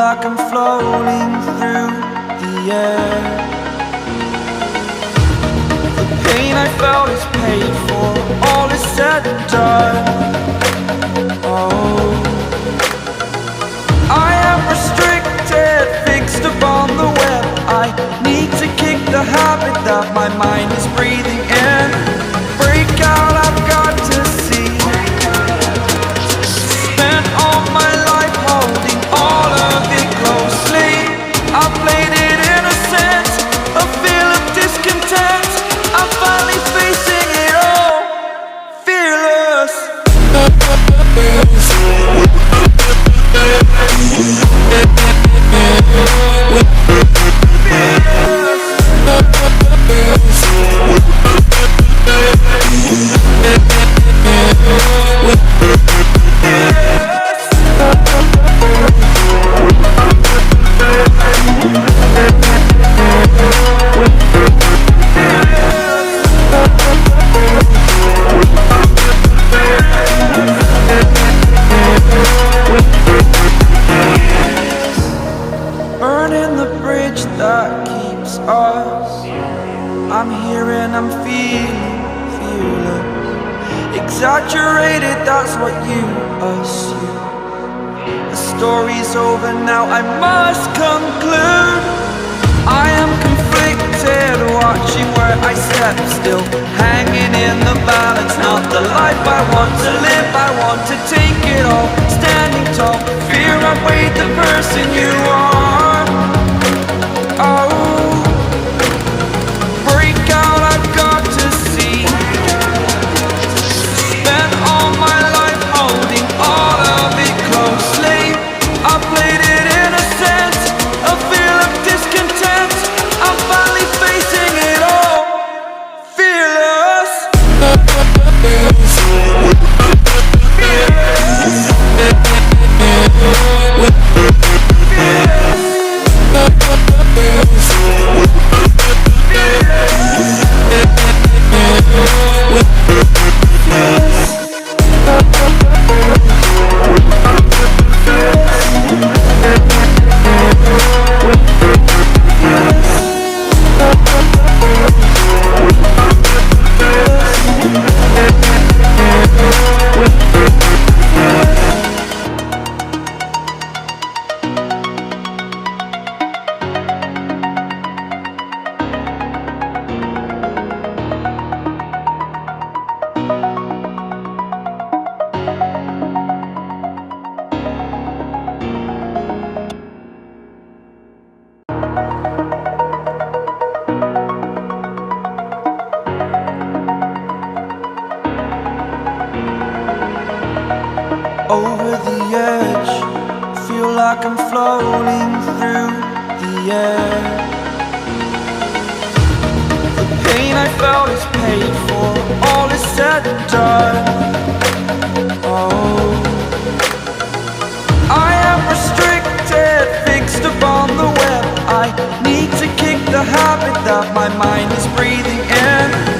like I'm floating through the air. The pain I felt is paid for, all is said and done. Oh, I am restricted, fixed upon the web. I need to kick the habit that my mind is breathing in. Break out, I've got to see. Spent all my life holding all of it closely. I played it innocent, a feel of discontent. I'm finally facing it all, fearless. Burning the bridge that keeps us. I'm here and I'm feeling fearless. Exaggerated, that's what you assume. The story's over now, I must conclude. I am conflicted, watching where I step still, hanging in the balance. Not the life I want to live, I want to take it all. Standing tall, fear I've weighed the person you are. Oh, break out, I've got to see. Spent all my life holding all of it closely. I played it innocent, a feel of discontent. I'm finally facing it all, fearless. Over the edge, feel like I'm floating through the air. The pain I felt is paid for, all is said and done. Oh, I am restricted, fixed upon the web. I need to kick the habit that my mind is breathing in.